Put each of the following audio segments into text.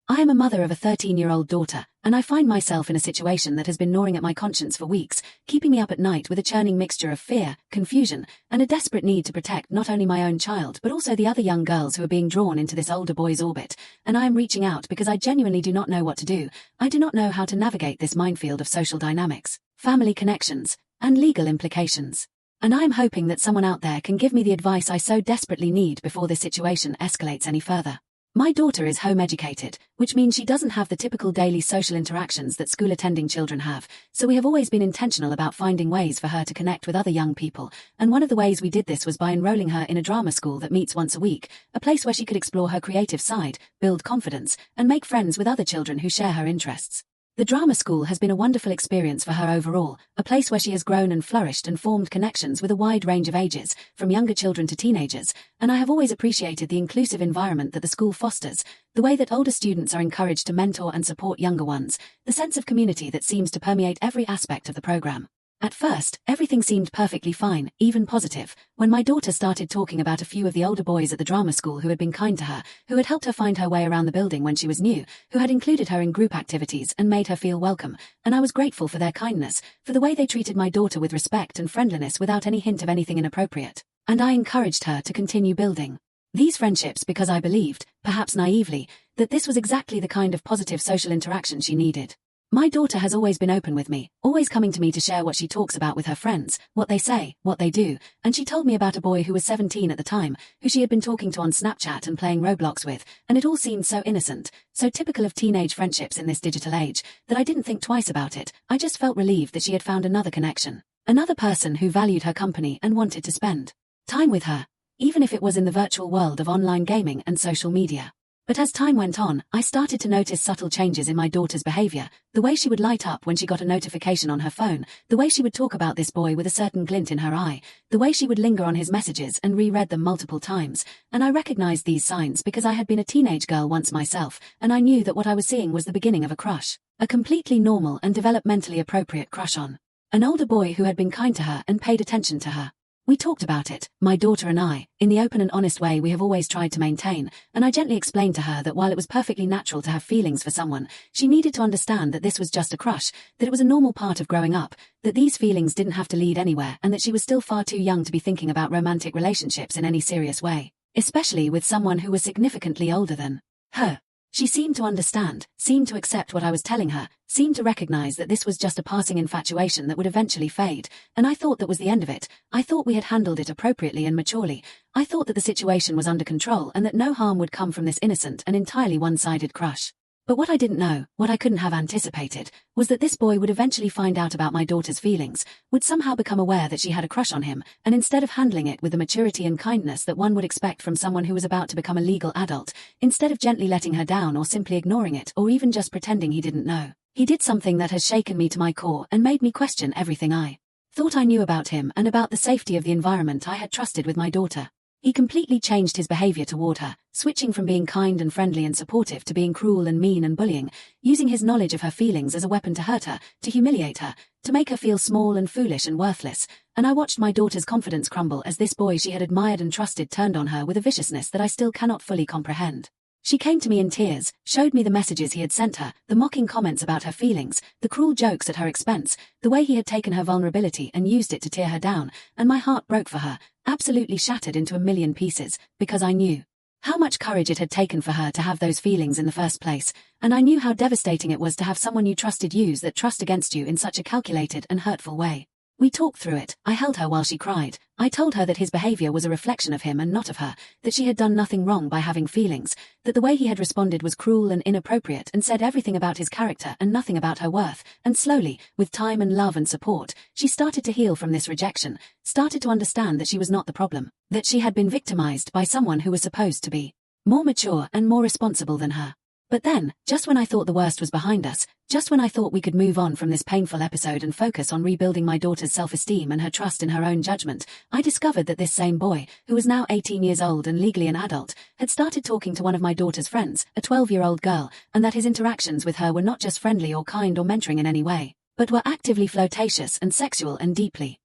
I am a mother of a 13-year-old daughter, and I find myself in a situation that has been gnawing at my conscience for weeks, keeping me up at night with a churning mixture of fear, confusion, and a desperate need to protect not only my own child but also the other young girls who are being drawn into this older boy's orbit. And I am reaching out because I genuinely do not know what to do. I do not know how to navigate this minefield of social dynamics, family connections, and legal implications. And I am hoping that someone out there can give me the advice I so desperately need before this situation escalates any further. My daughter is home educated, which means she doesn't have the typical daily social interactions that school-attending children have, so we have always been intentional about finding ways for her to connect with other young people, and one of the ways we did this was by enrolling her in a drama school that meets once a week, a place where she could explore her creative side, build confidence, and make friends with other children who share her interests. The drama school has been a wonderful experience for her overall, a place where she has grown and flourished and formed connections with a wide range of ages, from younger children to teenagers, and I have always appreciated the inclusive environment that the school fosters, the way that older students are encouraged to mentor and support younger ones, the sense of community that seems to permeate every aspect of the program. At first, everything seemed perfectly fine, even positive, when my daughter started talking about a few of the older boys at the drama school who had been kind to her, who had helped her find her way around the building when she was new, who had included her in group activities and made her feel welcome, and I was grateful for their kindness, for the way they treated my daughter with respect and friendliness without any hint of anything inappropriate, and I encouraged her to continue building these friendships because I believed, perhaps naively, that this was exactly the kind of positive social interaction she needed. My daughter has always been open with me, always coming to me to share what she talks about with her friends, what they say, what they do, and she told me about a boy who was 17 at the time, who she had been talking to on Snapchat and playing Roblox with, and it all seemed so innocent, so typical of teenage friendships in this digital age, that I didn't think twice about it. I just felt relieved that she had found another connection, another person who valued her company and wanted to spend time with her, even if it was in the virtual world of online gaming and social media. But as time went on, I started to notice subtle changes in my daughter's behavior, the way she would light up when she got a notification on her phone, the way she would talk about this boy with a certain glint in her eye, the way she would linger on his messages and reread them multiple times, and I recognized these signs because I had been a teenage girl once myself, and I knew that what I was seeing was the beginning of a crush, a completely normal and developmentally appropriate crush on an older boy who had been kind to her and paid attention to her. We talked about it, my daughter and I, in the open and honest way we have always tried to maintain, and I gently explained to her that while it was perfectly natural to have feelings for someone, she needed to understand that this was just a crush, that it was a normal part of growing up, that these feelings didn't have to lead anywhere, and that she was still far too young to be thinking about romantic relationships in any serious way, especially with someone who was significantly older than her. She seemed to understand, seemed to accept what I was telling her, seemed to recognize that this was just a passing infatuation that would eventually fade, and I thought that was the end of it. I thought we had handled it appropriately and maturely. I thought that the situation was under control and that no harm would come from this innocent and entirely one-sided crush. But what I didn't know, what I couldn't have anticipated, was that this boy would eventually find out about my daughter's feelings, would somehow become aware that she had a crush on him, and instead of handling it with the maturity and kindness that one would expect from someone who was about to become a legal adult, instead of gently letting her down or simply ignoring it or even just pretending he didn't know, he did something that has shaken me to my core and made me question everything I thought I knew about him and about the safety of the environment I had trusted with my daughter. He completely changed his behavior toward her, switching from being kind and friendly and supportive to being cruel and mean and bullying, using his knowledge of her feelings as a weapon to hurt her, to humiliate her, to make her feel small and foolish and worthless, and I watched my daughter's confidence crumble as this boy she had admired and trusted turned on her with a viciousness that I still cannot fully comprehend. She came to me in tears, showed me the messages he had sent her, the mocking comments about her feelings, the cruel jokes at her expense, the way he had taken her vulnerability and used it to tear her down, and my heart broke for her, absolutely shattered into a million pieces, because I knew how much courage it had taken for her to have those feelings in the first place, and I knew how devastating it was to have someone you trusted use that trust against you in such a calculated and hurtful way. We talked through it. I held her while she cried. I told her that his behavior was a reflection of him and not of her, that she had done nothing wrong by having feelings, that the way he had responded was cruel and inappropriate and said everything about his character and nothing about her worth, and slowly, with time and love and support, she started to heal from this rejection, started to understand that she was not the problem, that she had been victimized by someone who was supposed to be more mature and more responsible than her. But then, just when I thought the worst was behind us, just when I thought we could move on from this painful episode and focus on rebuilding my daughter's self-esteem and her trust in her own judgment, I discovered that this same boy, who was now 18 years old and legally an adult, had started talking to one of my daughter's friends, a 12-year-old girl, and that his interactions with her were not just friendly or kind or mentoring in any way, but were actively flirtatious and sexual and deeply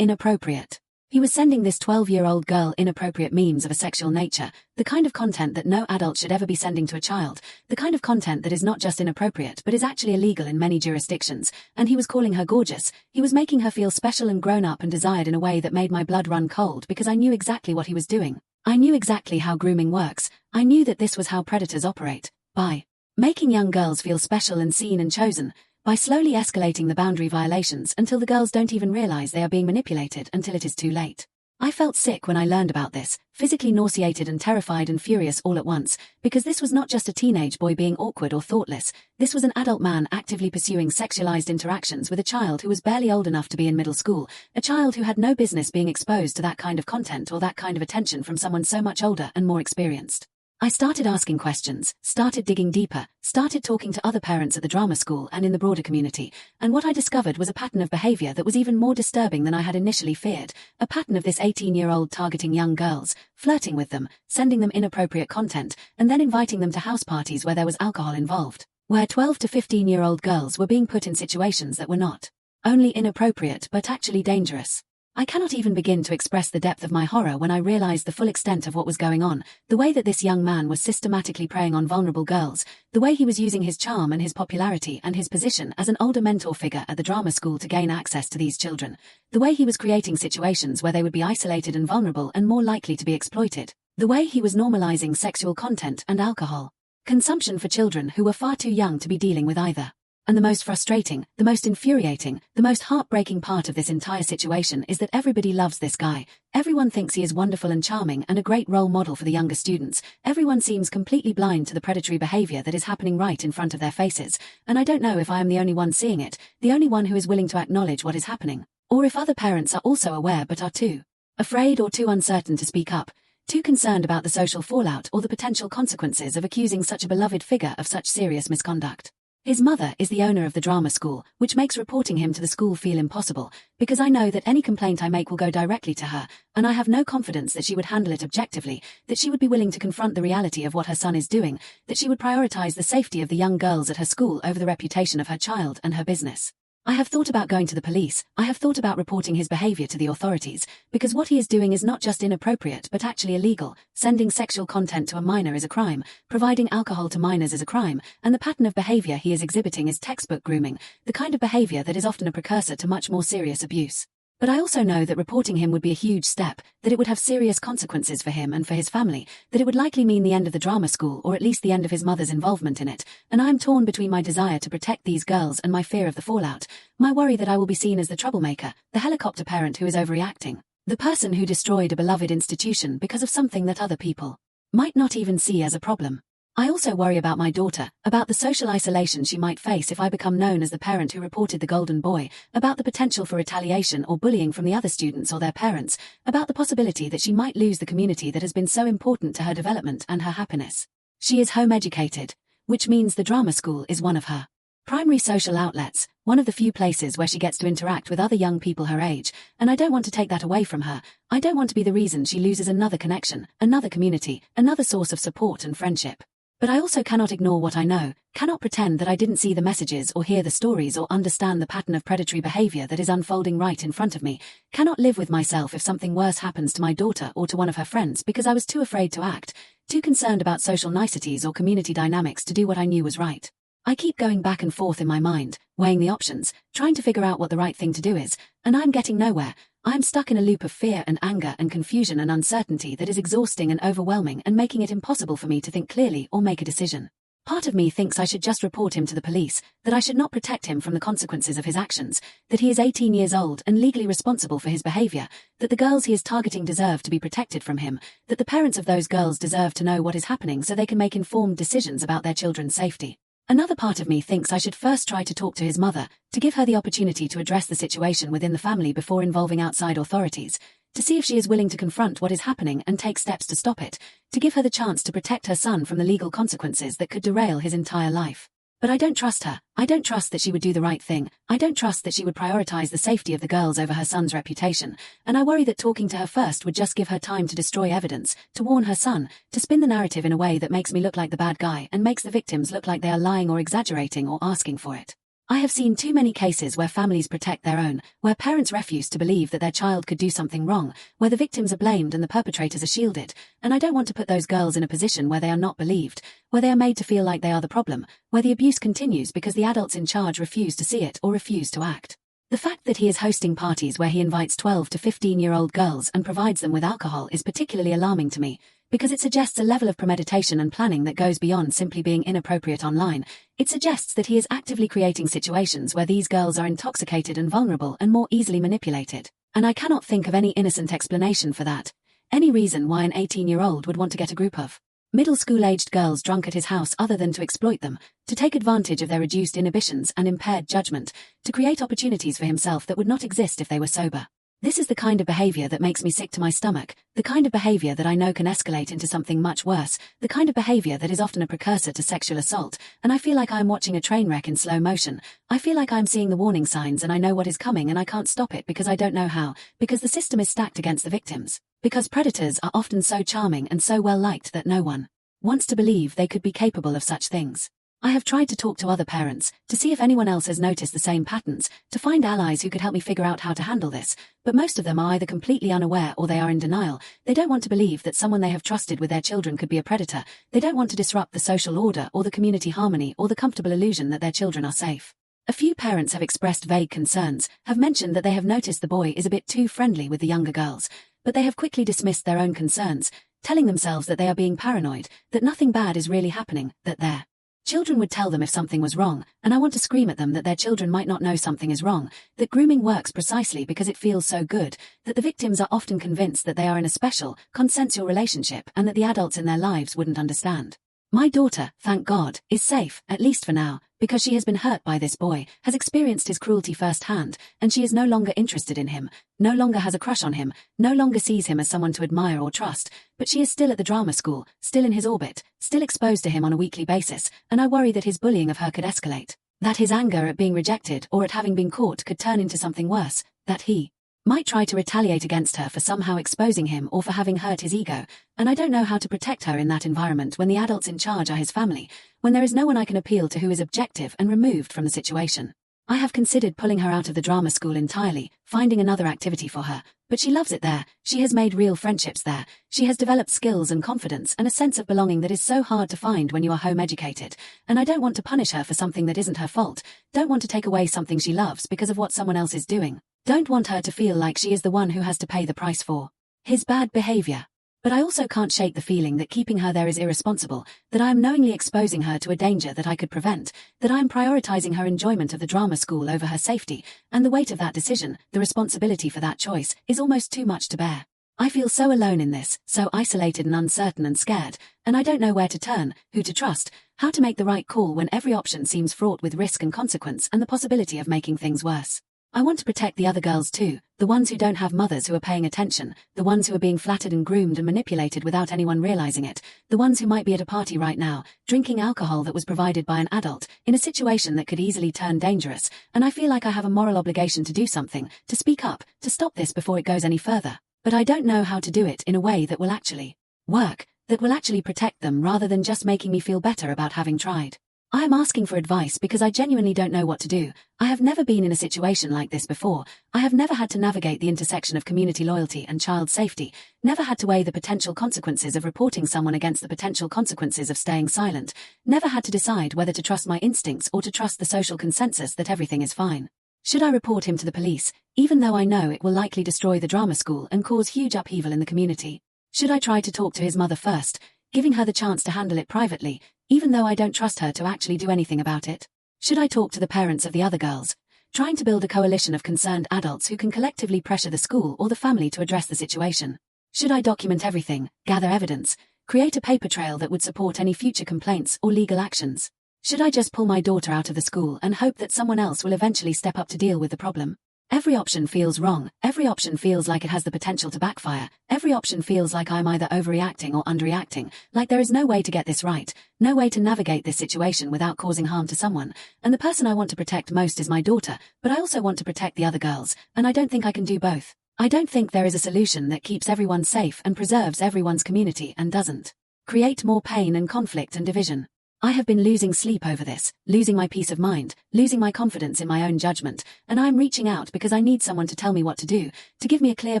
inappropriate. He was sending this 12-year-old girl inappropriate memes of a sexual nature, the kind of content that no adult should ever be sending to a child, the kind of content that is not just inappropriate but is actually illegal in many jurisdictions, and he was calling her gorgeous. He was making her feel special and grown up and desired in a way that made my blood run cold because I knew exactly what he was doing. I knew exactly how grooming works. I knew that this was how predators operate. By making young girls feel special and seen and chosen, by slowly escalating the boundary violations until the girls don't even realize they are being manipulated until it is too late. I felt sick when I learned about this, physically nauseated and terrified and furious all at once, because this was not just a teenage boy being awkward or thoughtless. This was an adult man actively pursuing sexualized interactions with a child who was barely old enough to be in middle school, a child who had no business being exposed to that kind of content or that kind of attention from someone so much older and more experienced. I started asking questions, started digging deeper, started talking to other parents at the drama school and in the broader community, and what I discovered was a pattern of behavior that was even more disturbing than I had initially feared, a pattern of this 18-year-old targeting young girls, flirting with them, sending them inappropriate content, and then inviting them to house parties where there was alcohol involved, where 12 to 15-year-old girls were being put in situations that were not only inappropriate but actually dangerous. I cannot even begin to express the depth of my horror when I realized the full extent of what was going on, the way that this young man was systematically preying on vulnerable girls, the way he was using his charm and his popularity and his position as an older mentor figure at the drama school to gain access to these children, the way he was creating situations where they would be isolated and vulnerable and more likely to be exploited, the way he was normalizing sexual content and alcohol consumption for children who were far too young to be dealing with either. And the most frustrating, the most infuriating, the most heartbreaking part of this entire situation is that everybody loves this guy. Everyone thinks he is wonderful and charming and a great role model for the younger students. Everyone seems completely blind to the predatory behavior that is happening right in front of their faces. And I don't know if I am the only one seeing it, the only one who is willing to acknowledge what is happening, or if other parents are also aware but are too afraid or too uncertain to speak up, too concerned about the social fallout or the potential consequences of accusing such a beloved figure of such serious misconduct. His mother is the owner of the drama school, which makes reporting him to the school feel impossible, because I know that any complaint I make will go directly to her, and I have no confidence that she would handle it objectively, that she would be willing to confront the reality of what her son is doing, that she would prioritize the safety of the young girls at her school over the reputation of her child and her business. I have thought about going to the police. I have thought about reporting his behavior to the authorities, because what he is doing is not just inappropriate but actually illegal. Sending sexual content to a minor is a crime, providing alcohol to minors is a crime, and the pattern of behavior he is exhibiting is textbook grooming, the kind of behavior that is often a precursor to much more serious abuse. But I also know that reporting him would be a huge step, that it would have serious consequences for him and for his family, that it would likely mean the end of the drama school or at least the end of his mother's involvement in it, and I am torn between my desire to protect these girls and my fear of the fallout, my worry that I will be seen as the troublemaker, the helicopter parent who is overreacting, the person who destroyed a beloved institution because of something that other people might not even see as a problem. I also worry about my daughter, about the social isolation she might face if I become known as the parent who reported the golden boy, about the potential for retaliation or bullying from the other students or their parents, about the possibility that she might lose the community that has been so important to her development and her happiness. She is home educated, which means the drama school is one of her primary social outlets, one of the few places where she gets to interact with other young people her age, and I don't want to take that away from her. I don't want to be the reason she loses another connection, another community, another source of support and friendship. But I also cannot ignore what I know, cannot pretend that I didn't see the messages or hear the stories or understand the pattern of predatory behavior that is unfolding right in front of me, cannot live with myself if something worse happens to my daughter or to one of her friends because I was too afraid to act, too concerned about social niceties or community dynamics to do what I knew was right. I keep going back and forth in my mind, weighing the options, trying to figure out what the right thing to do is, and I'm getting nowhere. I'm stuck in a loop of fear and anger and confusion and uncertainty that is exhausting and overwhelming and making it impossible for me to think clearly or make a decision. Part of me thinks I should just report him to the police, that I should not protect him from the consequences of his actions, that he is 18 years old and legally responsible for his behavior, that the girls he is targeting deserve to be protected from him, that the parents of those girls deserve to know what is happening so they can make informed decisions about their children's safety. Another part of me thinks I should first try to talk to his mother, to give her the opportunity to address the situation within the family before involving outside authorities, to see if she is willing to confront what is happening and take steps to stop it, to give her the chance to protect her son from the legal consequences that could derail his entire life. But I don't trust her. I don't trust that she would do the right thing. I don't trust that she would prioritize the safety of the girls over her son's reputation, and I worry that talking to her first would just give her time to destroy evidence, to warn her son, to spin the narrative in a way that makes me look like the bad guy and makes the victims look like they are lying or exaggerating or asking for it. I have seen too many cases where families protect their own, where parents refuse to believe that their child could do something wrong, where the victims are blamed and the perpetrators are shielded, and I don't want to put those girls in a position where they are not believed, where they are made to feel like they are the problem, where the abuse continues because the adults in charge refuse to see it or refuse to act. The fact that he is hosting parties where he invites 12 to 15-year-old girls and provides them with alcohol is particularly alarming to me, because it suggests a level of premeditation and planning that goes beyond simply being inappropriate online. It suggests that he is actively creating situations where these girls are intoxicated and vulnerable and more easily manipulated. And I cannot think of any innocent explanation for that. Any reason why an 18-year-old would want to get a group of middle school-aged girls drunk at his house other than to exploit them, to take advantage of their reduced inhibitions and impaired judgment, to create opportunities for himself that would not exist if they were sober. This is the kind of behavior that makes me sick to my stomach, the kind of behavior that I know can escalate into something much worse, the kind of behavior that is often a precursor to sexual assault, and I feel like I am watching a train wreck in slow motion. I feel like I am seeing the warning signs and I know what is coming and I can't stop it because I don't know how, because the system is stacked against the victims, because predators are often so charming and so well liked that no one wants to believe they could be capable of such things. I have tried to talk to other parents, to see if anyone else has noticed the same patterns, to find allies who could help me figure out how to handle this, but most of them are either completely unaware or they are in denial. They don't want to believe that someone they have trusted with their children could be a predator. They don't want to disrupt the social order or the community harmony or the comfortable illusion that their children are safe. A few parents have expressed vague concerns, have mentioned that they have noticed the boy is a bit too friendly with the younger girls, but they have quickly dismissed their own concerns, telling themselves that they are being paranoid, that nothing bad is really happening, that their children would tell them if something was wrong, and I want to scream at them that their children might not know something is wrong, that grooming works precisely because it feels so good, that the victims are often convinced that they are in a special, consensual relationship and that the adults in their lives wouldn't understand. My daughter, thank God, is safe, at least for now, because she has been hurt by this boy, has experienced his cruelty firsthand, and she is no longer interested in him, no longer has a crush on him, no longer sees him as someone to admire or trust, but she is still at the drama school, still in his orbit, still exposed to him on a weekly basis, and I worry that his bullying of her could escalate, that his anger at being rejected or at having been caught could turn into something worse, that he might try to retaliate against her for somehow exposing him or for having hurt his ego, and I don't know how to protect her in that environment when the adults in charge are his family, when there is no one I can appeal to who is objective and removed from the situation. I have considered pulling her out of the drama school entirely, finding another activity for her, but she loves it there, she has made real friendships there, she has developed skills and confidence and a sense of belonging that is so hard to find when you are home educated, and I don't want to punish her for something that isn't her fault, don't want to take away something she loves because of what someone else is doing. Don't want her to feel like she is the one who has to pay the price for his bad behavior. But I also can't shake the feeling that keeping her there is irresponsible, that I am knowingly exposing her to a danger that I could prevent, that I am prioritizing her enjoyment of the drama school over her safety, and the weight of that decision, the responsibility for that choice, is almost too much to bear. I feel so alone in this, so isolated and uncertain and scared, and I don't know where to turn, who to trust, how to make the right call when every option seems fraught with risk and consequence and the possibility of making things worse. I want to protect the other girls too, the ones who don't have mothers who are paying attention, the ones who are being flattered and groomed and manipulated without anyone realizing it, the ones who might be at a party right now, drinking alcohol that was provided by an adult, in a situation that could easily turn dangerous, and I feel like I have a moral obligation to do something, to speak up, to stop this before it goes any further, but I don't know how to do it in a way that will actually work, that will actually protect them rather than just making me feel better about having tried. I am asking for advice because I genuinely don't know what to do. I have never been in a situation like this before. I have never had to navigate the intersection of community loyalty and child safety, never had to weigh the potential consequences of reporting someone against the potential consequences of staying silent, never had to decide whether to trust my instincts or to trust the social consensus that everything is fine. Should I report him to the police, even though I know it will likely destroy the drama school and cause huge upheaval in the community? Should I try to talk to his mother first, giving her the chance to handle it privately, even though I don't trust her to actually do anything about it? Should I talk to the parents of the other girls, trying to build a coalition of concerned adults who can collectively pressure the school or the family to address the situation? Should I document everything, gather evidence, create a paper trail that would support any future complaints or legal actions? Should I just pull my daughter out of the school and hope that someone else will eventually step up to deal with the problem? Every option feels wrong, every option feels like it has the potential to backfire, every option feels like I'm either overreacting or underreacting, like there is no way to get this right, no way to navigate this situation without causing harm to someone, and the person I want to protect most is my daughter, but I also want to protect the other girls, and I don't think I can do both. I don't think there is a solution that keeps everyone safe and preserves everyone's community and doesn't create more pain and conflict and division. I have been losing sleep over this, losing my peace of mind, losing my confidence in my own judgment, and I am reaching out because I need someone to tell me what to do, to give me a clear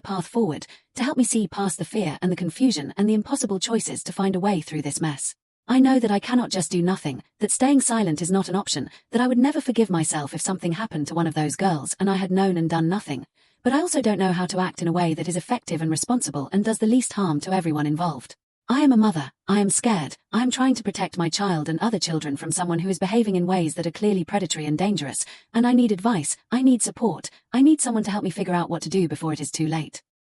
path forward, to help me see past the fear and the confusion and the impossible choices to find a way through this mess. I know that I cannot just do nothing, that staying silent is not an option, that I would never forgive myself if something happened to one of those girls and I had known and done nothing. But I also don't know how to act in a way that is effective and responsible and does the least harm to everyone involved. I am a mother, I am scared, I am trying to protect my child and other children from someone who is behaving in ways that are clearly predatory and dangerous, and I need advice, I need support, I need someone to help me figure out what to do before it is too late.